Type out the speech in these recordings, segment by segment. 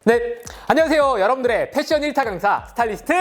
네, 안녕하세요. 여러분들의 패션 1타 강사 스타일리스트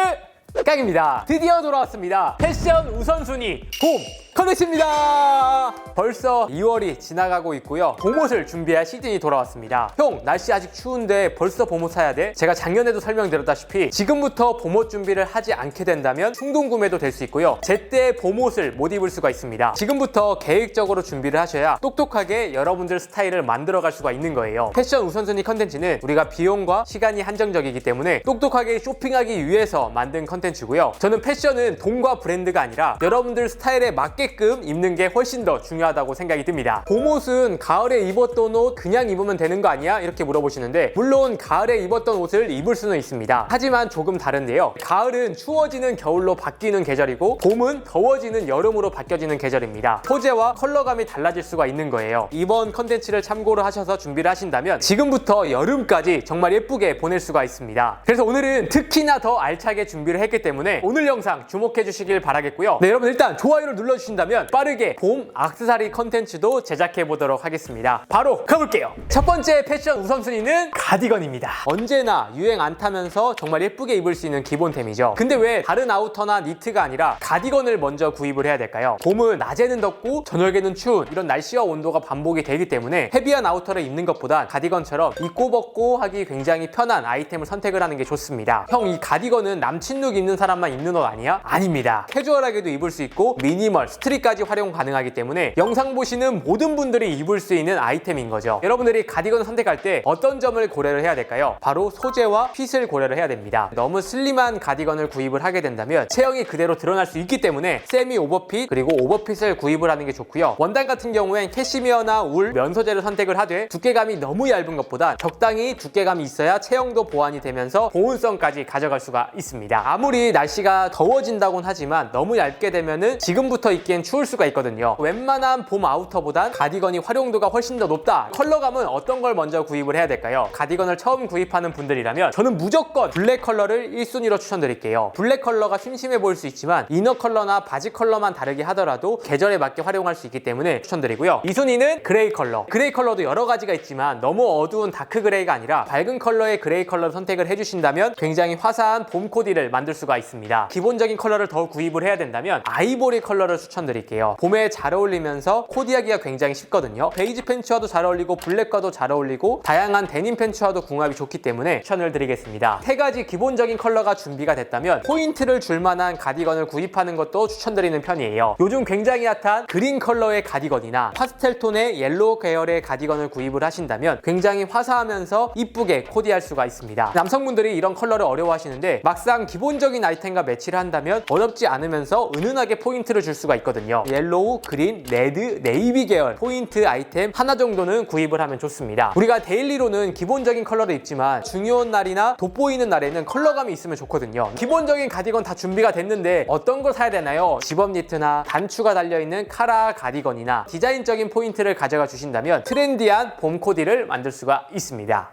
깡입니다. 드디어 돌아왔습니다. 패션 우선순위 봄 컨텐츠입니다. 벌써 2월이 지나가고 있고요. 봄옷을 준비할 시즌이 돌아왔습니다. 형, 날씨 아직 추운데 벌써 봄옷 사야 돼? 제가 작년에도 설명드렸다시피 지금부터 봄옷 준비를 하지 않게 된다면 충동 구매도 될 수 있고요. 제때 봄옷을 못 입을 수가 있습니다. 지금부터 계획적으로 준비를 하셔야 똑똑하게 여러분들 스타일을 만들어갈 수가 있는 거예요. 패션 우선순위 컨텐츠는 우리가 비용과 시간이 한정적이기 때문에 똑똑하게 쇼핑하기 위해서 만든 컨텐츠고요. 저는 패션은 돈과 브랜드가 아니라 여러분들 스타일에 맞게끔 입는 게 훨씬 더 중요하다고 생각이 듭니다. 봄옷은 가을에 입었던 옷 그냥 입으면 되는 거 아니야? 이렇게 물어보시는데 물론 가을에 입었던 옷을 입을 수는 있습니다. 하지만 조금 다른데요. 가을은 추워지는 겨울로 바뀌는 계절이고 봄은 더워지는 여름으로 바뀌어지는 계절입니다. 소재와 컬러감이 달라질 수가 있는 거예요. 이번 컨텐츠를 참고로 하셔서 준비를 하신다면 지금부터 여름까지 정말 예쁘게 보낼 수가 있습니다. 그래서 오늘은 특히나 더 알차게 준비를 했기 때문에 오늘 영상 주목해 주시길 바라겠고요. 네, 여러분 일단 좋아요를 눌러주신다면 빠르게 봄 액세서리 컨텐츠도 제작해 보도록 하겠습니다. 바로 가볼게요. 첫 번째 패션 우선순위는 가디건입니다. 언제나 유행 안 타면서 정말 예쁘게 입을 수 있는 기본템이죠. 근데 왜 다른 아우터나 니트가 아니라 가디건을 먼저 구입을 해야 될까요? 봄은 낮에는 덥고 저녁에는 추운 이런 날씨와 온도가 반복이 되기 때문에 헤비한 아우터를 입는 것보다 가디건처럼 입고 벗고 하기 굉장히 편한 아이템을 선택을 하는 게 좋습니다. 형, 이 가디건은 남친 룩 입는 사람만 입는 옷 아니야? 아닙니다. 캐주얼하게도 입을 수 있고 미니멀, 스트릿까지 활용 가능하기 때문에 영상 보시는 모든 분들이 입을 수 있는 아이템인 거죠. 여러분들이 가디건을 선택할 때 어떤 점을 고려를 해야 될까요? 바로 소재와 핏을 고려를 해야 됩니다. 너무 슬림한 가디건을 구입을 하게 된다면 체형이 그대로 드러날 수 있기 때문에 세미 오버핏 그리고 오버핏을 구입을 하는 게 좋고요. 원단 같은 경우엔 캐시미어나 울, 면 소재를 선택을 하되 두께감이 너무 얇은 것보다 적당히 두께감이 있어야 체형도 보완이 되면서 보온성까지 가져갈 수가 있습니다. 아무리 날씨가 더워진다곤 하지만 너무 얇게 되면은 지금부터 입기엔 추울 수가 있거든요. 웬만한 봄 아우터보단 가디건이 활용도가 훨씬 더 높다. 컬러감은 어떤 걸 먼저 구입을 해야 될까요? 가디건을 처음 구입하는 분들이라면 저는 무조건 블랙 컬러를 1순위로 추천드릴게요. 블랙 컬러가 심심해 보일 수 있지만 이너 컬러나 바지 컬러만 다르게 하더라도 계절에 맞게 활용할 수 있기 때문에 추천드리고요. 2순위는 그레이 컬러. 그레이 컬러도 여러 가지가 있지만 너무 어두운 다크 그레이가 아니라 밝은 컬러의 그레이 컬러를 선택을 해주신다면 굉장히 화사한 봄 코디를 만들 수가 있습니다. 기본적인 컬러를 더 구입을 해야 된다면 아이보리 컬러를 추천드릴게요. 봄에 잘 어울리면서 코디하기가 굉장히 쉽거든요. 베이지 팬츠와도 잘 어울리고 블랙과도 잘 어울리고 다양한 데님 팬츠와도 궁합이 좋기 때문에 추천을 드리겠습니다. 세 가지 기본적인 컬러가 준비가 됐다면 포인트를 줄 만한 가디건을 구입하는 것도 추천드리는 편이에요. 요즘 굉장히 핫한 그린 컬러의 가디건이나 파스텔 톤의 옐로우 계열의 가디건을 구입을 하신다면 굉장히 화사하면서 이쁘게 코디할 수가 있습니다. 남성분들이 이런 컬러를 어려워하시는데 막상 기본적인 아이템과 매치를 한다면 어렵지 않으면서 은은하게 포인트를 줄 수가 있거든요. 옐로우, 그린, 레드, 네이비 계열 포인트 아이템 하나 정도는 구입을 하면 좋습니다. 우리가 데일리로는 기본적인 컬러를 입지만 중요한 날이나 돋보이는 날에는 컬러감이 있으면 좋거든요. 기본적인 가디건 다 준비가 됐는데 어떤 걸 사야 되나요? 집업 니트나 단추가 달려있는 카라 가디건이나 디자인적인 포인트를 가져가 주신다면 트렌디한 봄 코디를 만들 수가 있습니다.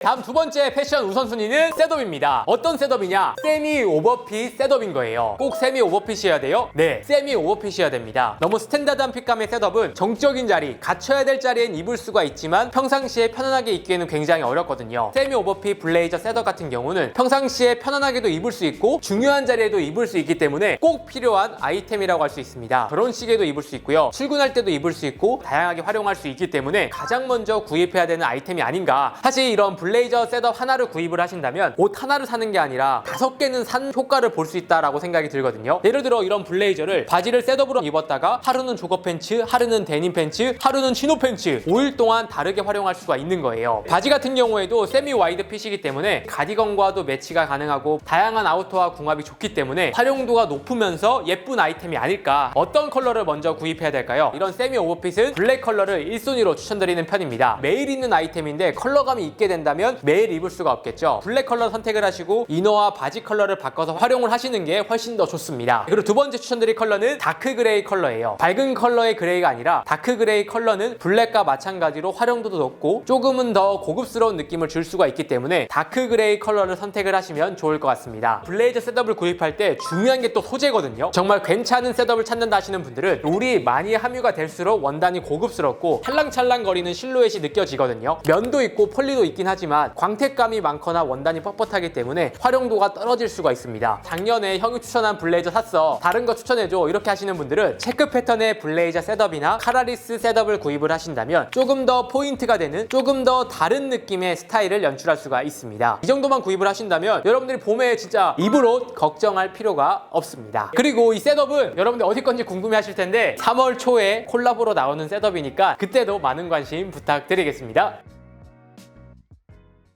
다음 두 번째 패션 우선순위는 셋업입니다. 어떤 셋업이냐? 세미 오버핏 셋업인 거예요. 꼭 세미 오버핏이어야 돼요? 네, 세미 오버핏이어야 됩니다. 너무 스탠다드한 핏감의 셋업은 정적인 자리, 갖춰야 될 자리엔 입을 수가 있지만 평상시에 편안하게 입기에는 굉장히 어렵거든요. 세미 오버핏 블레이저 셋업 같은 경우는 평상시에 편안하게도 입을 수 있고 중요한 자리에도 입을 수 있기 때문에 꼭 필요한 아이템이라고 할 수 있습니다. 결혼식에도 입을 수 있고요. 출근할 때도 입을 수 있고 다양하게 활용할 수 있기 때문에 가장 먼저 구입해야 되는 아이템이 아닌가. 사실 이런 블레이저 셋업 하나를 구입을 하신다면 옷 하나를 사는 게 아니라 5개는 산 효과를 볼 수 있다라고 생각이 들거든요. 예를 들어 이런 블레이저를 바지를 셋업으로 입었다가 하루는 조거 팬츠, 하루는 데님 팬츠, 하루는 치노 팬츠 5일 동안 다르게 활용할 수가 있는 거예요. 바지 같은 경우에도 세미 와이드 핏이기 때문에 가디건과도 매치가 가능하고 다양한 아우터와 궁합이 좋기 때문에 활용도가 높으면서 예쁜 아이템이 아닐까. 어떤 컬러를 먼저 구입해야 될까요? 이런 세미 오버핏은 블랙 컬러를 1순위로 추천드리는 편입니다. 매일 입는 아이템인데 컬러감이 있게 된다면 원단이라면 매일 입을 수가 없겠죠. 블랙 컬러 선택을 하시고 이너와 바지 컬러를 바꿔서 활용을 하시는 게 훨씬 더 좋습니다. 그리고 두 번째 추천드릴 컬러는 다크 그레이 컬러예요. 밝은 컬러의 그레이가 아니라 다크 그레이 컬러는 블랙과 마찬가지로 활용도도 높고 조금은 더 고급스러운 느낌을 줄 수가 있기 때문에 다크 그레이 컬러를 선택을 하시면 좋을 것 같습니다. 블레이저 셋업을 구입할 때 중요한 게 또 소재거든요. 정말 괜찮은 셋업을 찾는다 하시는 분들은 롤이 많이 함유가 될수록 원단이 고급스럽고 찰랑찰랑 거리는 실루엣이 느껴지거든요. 면도 있고 폴리도 있긴 하지만 광택감이 많거나 원단이 뻣뻣하기 때문에 활용도가 떨어질 수가 있습니다. 작년에 형이 추천한 블레이저 샀어, 다른 거 추천해줘, 이렇게 하시는 분들은 체크 패턴의 블레이저 셋업이나 카라리스 셋업을 구입을 하신다면 조금 더 포인트가 되는, 조금 더 다른 느낌의 스타일을 연출할 수가 있습니다. 이 정도만 구입을 하신다면 여러분들이 봄에 진짜 입을 옷 걱정할 필요가 없습니다. 그리고 이 셋업은 여러분들 어디 건지 궁금해 하실 텐데 3월 초에 콜라보로 나오는 셋업이니까 그때도 많은 관심 부탁드리겠습니다.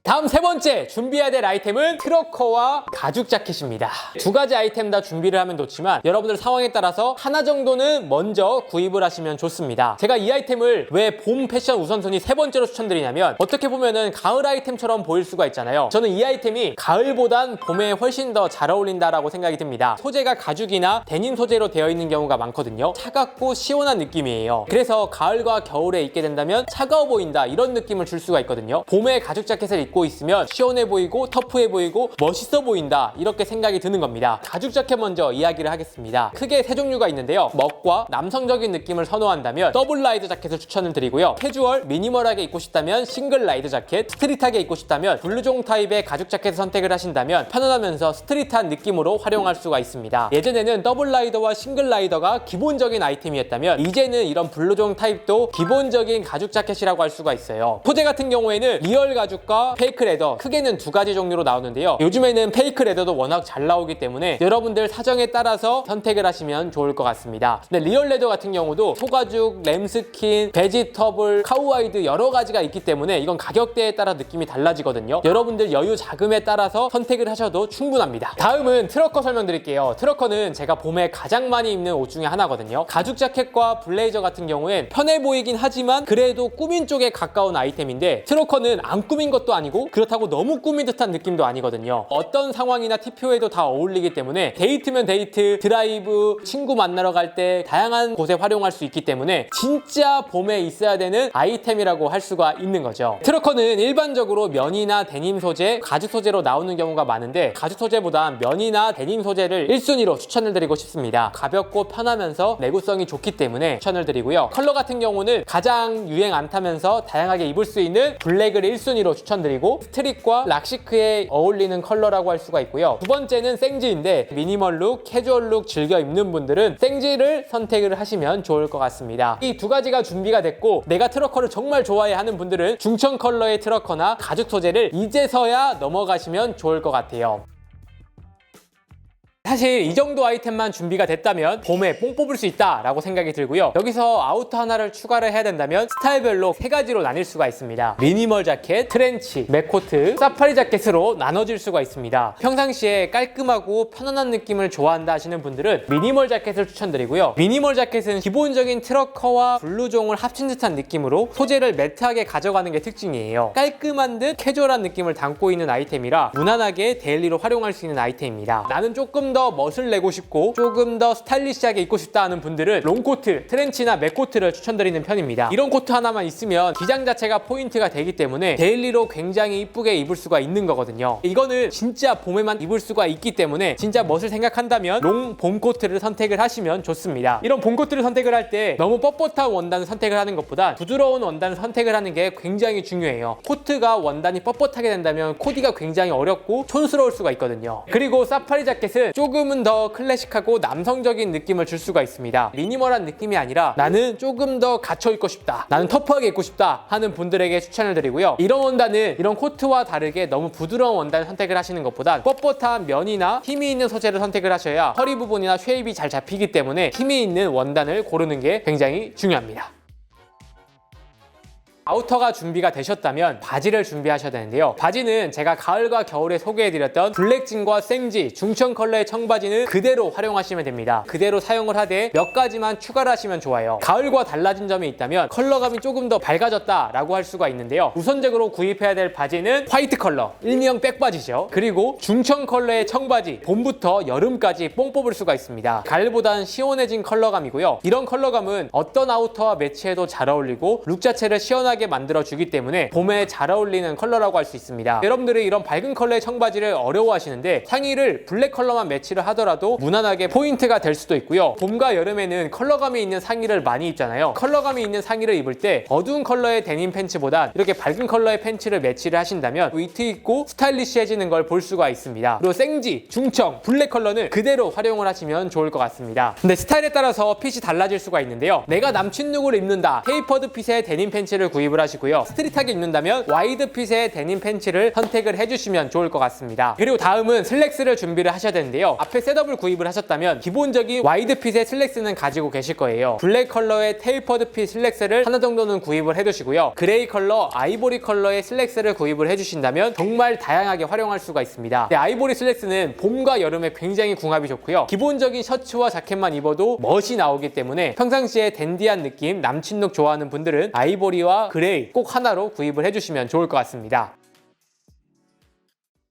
다음 세 번째 준비해야 될 아이템은 트러커와 가죽 자켓입니다. 두 가지 아이템 다 준비를 하면 좋지만 여러분들 상황에 따라서 하나 정도는 먼저 구입을 하시면 좋습니다. 제가 이 아이템을 왜 봄 패션 우선순위 세 번째로 추천드리냐면 어떻게 보면은 가을 아이템처럼 보일 수가 있잖아요. 저는 이 아이템이 가을보단 봄에 훨씬 더 잘 어울린다라고 생각이 듭니다. 소재가 가죽이나 데님 소재로 되어 있는 경우가 많거든요. 차갑고 시원한 느낌이에요. 그래서 가을과 겨울에 입게 된다면 차가워 보인다, 이런 느낌을 줄 수가 있거든요. 봄에 가죽 자켓을 입고 있으면 시원해 보이고 터프해 보이고 멋있어 보인다, 이렇게 생각이 드는 겁니다. 가죽 자켓 먼저 이야기를 하겠습니다. 크게 세 종류가 있는데요. 멋과 남성적인 느낌을 선호한다면 더블 라이드 자켓을 추천을 드리고요. 캐주얼, 미니멀하게 입고 싶다면 싱글 라이드 자켓, 스트릿하게 입고 싶다면 블루종 타입의 가죽 자켓을 선택을 하신다면 편안하면서 스트릿한 느낌으로 활용할 수가 있습니다. 예전에는 더블 라이더와 싱글 라이더가 기본적인 아이템이었다면 이제는 이런 블루종 타입도 기본적인 가죽 자켓이라고 할 수가 있어요. 소재 같은 경우에는 리얼 가죽과 페이크 레더, 크게는 두 가지 종류로 나오는데요. 요즘에는 페이크 레더도 워낙 잘 나오기 때문에 여러분들 사정에 따라서 선택을 하시면 좋을 것 같습니다. 근데 리얼 레더 같은 경우도 소가죽, 램스킨, 베지터블, 카우아이드 여러 가지가 있기 때문에 이건 가격대에 따라 느낌이 달라지거든요. 여러분들 여유 자금에 따라서 선택을 하셔도 충분합니다. 다음은 트러커 설명드릴게요. 트러커는 제가 봄에 가장 많이 입는 옷 중에 하나거든요. 가죽 자켓과 블레이저 같은 경우엔 편해 보이긴 하지만 그래도 꾸민 쪽에 가까운 아이템인데 트러커는 안 꾸민 것도 아니고 그렇다고 너무 꾸민 듯한 느낌도 아니거든요. 어떤 상황이나 TPO에도 다 어울리기 때문에 데이트면 데이트, 드라이브, 친구 만나러 갈 때 다양한 곳에 활용할 수 있기 때문에 진짜 봄에 있어야 되는 아이템이라고 할 수가 있는 거죠. 트러커는 일반적으로 면이나 데님 소재, 가죽 소재로 나오는 경우가 많은데 가죽 소재보다 면이나 데님 소재를 1순위로 추천을 드리고 싶습니다. 가볍고 편하면서 내구성이 좋기 때문에 추천을 드리고요. 컬러 같은 경우는 가장 유행 안 타면서 다양하게 입을 수 있는 블랙을 1순위로 추천드리고 스트릿과 락시크에 어울리는 컬러라고 할 수가 있고요. 두 번째는 생지인데 미니멀 룩, 캐주얼 룩 즐겨 입는 분들은 생지를 선택을 하시면 좋을 것 같습니다. 이 두 가지가 준비가 됐고 내가 트러커를 정말 좋아해 하는 분들은 중청 컬러의 트러커나 가죽 소재를 이제서야 넘어가시면 좋을 것 같아요. 사실 이 정도 아이템만 준비가 됐다면 봄에 뽕 뽑을 수 있다라고 생각이 들고요. 여기서 아우터 하나를 추가를 해야 된다면 스타일별로 세 가지로 나뉠 수가 있습니다. 미니멀 자켓, 트렌치, 맥코트, 사파리 자켓으로 나눠질 수가 있습니다. 평상시에 깔끔하고 편안한 느낌을 좋아한다 하시는 분들은 미니멀 자켓을 추천드리고요. 미니멀 자켓은 기본적인 트러커와 블루종을 합친 듯한 느낌으로 소재를 매트하게 가져가는 게 특징이에요. 깔끔한 듯 캐주얼한 느낌을 담고 있는 아이템이라 무난하게 데일리로 활용할 수 있는 아이템입니다. 나는 조금 더 멋을 내고 싶고 조금 더 스타일리시하게 입고 싶다 하는 분들은 롱코트, 트렌치나 맥코트를 추천드리는 편입니다. 이런 코트 하나만 있으면 기장 자체가 포인트가 되기 때문에 데일리로 굉장히 이쁘게 입을 수가 있는 거거든요. 이거는 진짜 봄에만 입을 수가 있기 때문에 진짜 멋을 생각한다면 롱 봄 코트를 선택을 하시면 좋습니다. 이런 봄 코트를 선택을 할 때 너무 뻣뻣한 원단을 선택을 하는 것보다 부드러운 원단을 선택을 하는 게 굉장히 중요해요. 코트가 원단이 뻣뻣하게 된다면 코디가 굉장히 어렵고 촌스러울 수가 있거든요. 그리고 사파리 자켓은 조금은 더 클래식하고 남성적인 느낌을 줄 수가 있습니다. 미니멀한 느낌이 아니라 나는 조금 더 갇혀 입고 싶다, 나는 터프하게 입고 싶다 하는 분들에게 추천을 드리고요. 이런 원단은 이런 코트와 다르게 너무 부드러운 원단을 선택을 하시는 것보다 뻣뻣한 면이나 힘이 있는 소재를 선택을 하셔야 허리 부분이나 쉐입이 잘 잡히기 때문에 힘이 있는 원단을 고르는 게 굉장히 중요합니다. 아우터가 준비가 되셨다면 바지를 준비하셔야 되는데요. 바지는 제가 가을과 겨울에 소개해드렸던 블랙진과 생지, 중청 컬러의 청바지는 그대로 활용하시면 됩니다. 그대로 사용을 하되 몇 가지만 추가를 하시면 좋아요. 가을과 달라진 점이 있다면 컬러감이 조금 더 밝아졌다라고 할 수가 있는데요. 우선적으로 구입해야 될 바지는 화이트 컬러, 일명 백바지죠. 그리고 중청 컬러의 청바지, 봄부터 여름까지 뽕 뽑을 수가 있습니다. 가을보다는 시원해진 컬러감이고요. 이런 컬러감은 어떤 아우터와 매치해도 잘 어울리고 룩 자체를 시원하게 만들어주기 때문에 봄에 잘 어울리는 컬러라고 할 수 있습니다. 여러분들이 이런 밝은 컬러의 청바지를 어려워하시는데 상의를 블랙 컬러만 매치를 하더라도 무난하게 포인트가 될 수도 있고요. 봄과 여름에는 컬러감이 있는 상의를 많이 입잖아요. 컬러감이 있는 상의를 입을 때 어두운 컬러의 데님 팬츠보다 이렇게 밝은 컬러의 팬츠를 매치를 하신다면 위트 있고 스타일리시해지는 걸 볼 수가 있습니다. 그리고 생지, 중청, 블랙 컬러는 그대로 활용을 하시면 좋을 것 같습니다. 근데 스타일에 따라서 핏이 달라질 수가 있는데요. 내가 남친 룩을 입는다, 테이퍼드 핏의 데님 팬츠를 구입을 하시고요. 스트릿하게 입는다면 와이드 핏의 데님 팬츠를 선택을 해주시면 좋을 것 같습니다. 그리고 다음은 슬랙스를 준비를 하셔야 되는데요. 앞에 셋업을 구입을 하셨다면 기본적인 와이드 핏의 슬랙스는 가지고 계실 거예요. 블랙 컬러의 테이퍼드 핏 슬랙스를 하나 정도는 구입을 해두시고요. 그레이 컬러, 아이보리 컬러의 슬랙스를 구입을 해주신다면 정말 다양하게 활용할 수가 있습니다. 아이보리 슬랙스는 봄과 여름에 굉장히 궁합이 좋고요. 기본적인 셔츠와 자켓만 입어도 멋이 나오기 때문에 평상시에 댄디한 느낌, 남친룩 좋아하는 분들은 아이보리와 그레이 꼭 하나로 구입을 해주시면 좋을 것 같습니다.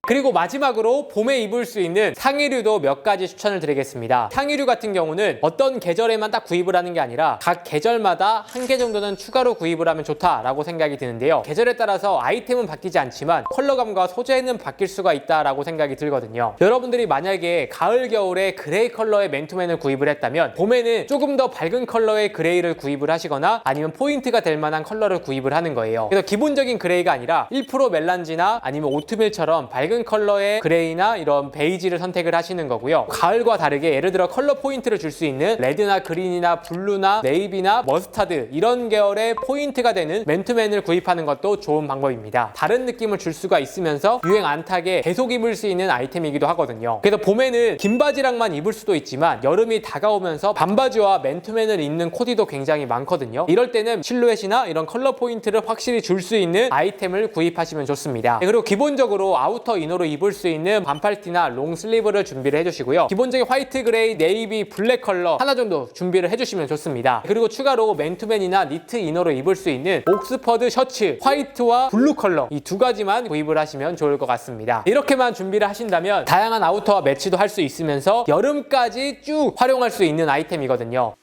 그리고 마지막으로 봄에 입을 수 있는 상의류도 몇 가지 추천을 드리겠습니다. 상의류 같은 경우는 어떤 계절에만 딱 구입을 하는 게 아니라 각 계절마다 한 개 정도는 추가로 구입을 하면 좋다라고 생각이 드는데요. 계절에 따라서 아이템은 바뀌지 않지만 컬러감과 소재는 바뀔 수가 있다라고 생각이 들거든요. 여러분들이 만약에 가을, 겨울에 그레이 컬러의 맨투맨을 구입을 했다면 봄에는 조금 더 밝은 컬러의 그레이를 구입을 하시거나 아니면 포인트가 될 만한 컬러를 구입을 하는 거예요. 그래서 기본적인 그레이가 아니라 1% 멜란지나 아니면 오트밀처럼 밝은 컬러의 그레이나 이런 베이지를 선택을 하시는 거고요. 가을과 다르게 예를 들어 컬러 포인트를 줄 수 있는 레드나 그린이나 블루나 네이비나 머스타드 이런 계열의 포인트가 되는 맨투맨을 구입하는 것도 좋은 방법입니다. 다른 느낌을 줄 수가 있으면서 유행 안 타게 계속 입을 수 있는 아이템이기도 하거든요. 그래서 봄에는 긴 바지랑만 입을 수도 있지만 여름이 다가오면서 반바지와 맨투맨을 입는 코디도 굉장히 많거든요. 이럴 때는 실루엣이나 이런 컬러 포인트를 확실히 줄 수 있는 아이템을 구입하시면 좋습니다. 그리고 기본적으로 아우터 이너로 입을 수 있는 반팔티나 롱슬리브를 준비를 해주시고요. 기본적인 화이트, 그레이, 네이비, 블랙 컬러 하나 정도 준비를 해주시면 좋습니다. 그리고 추가로 맨투맨이나 니트 이너로 입을 수 있는 옥스퍼드 셔츠, 화이트와 블루 컬러 이 두 가지만 구입을 하시면 좋을 것 같습니다. 이렇게만 준비를 하신다면 다양한 아우터와 매치도 할 수 있으면서 여름까지 쭉 활용할 수 있는 아이템이거든요.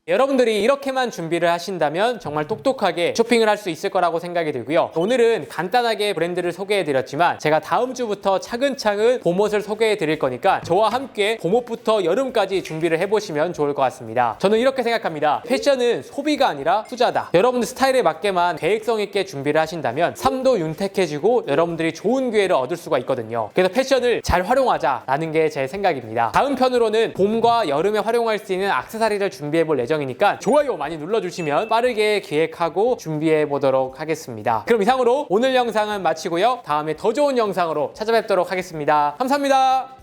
여러분들이 이렇게만 준비를 하신다면 정말 똑똑하게 쇼핑을 할 수 있을 거라고 생각이 들고요. 오늘은 간단하게 브랜드를 소개해드렸지만 제가 다음 주부터 차근차근 봄옷을 소개해드릴 거니까 저와 함께 봄옷부터 여름까지 준비를 해보시면 좋을 것 같습니다. 저는 이렇게 생각합니다. 패션은 소비가 아니라 투자다. 여러분들 스타일에 맞게만 계획성 있게 준비를 하신다면 삶도 윤택해지고 여러분들이 좋은 기회를 얻을 수가 있거든요. 그래서 패션을 잘 활용하자라는 게 제 생각입니다. 다음 편으로는 봄과 여름에 활용할 수 있는 액세서리를 준비해볼 예정이니까 좋아요 많이 눌러주시면 빠르게 기획하고 준비해 보도록 하겠습니다. 그럼 이상으로 오늘 영상은 마치고요. 다음에 더 좋은 영상으로 찾아뵙도록 하겠습니다. 감사합니다.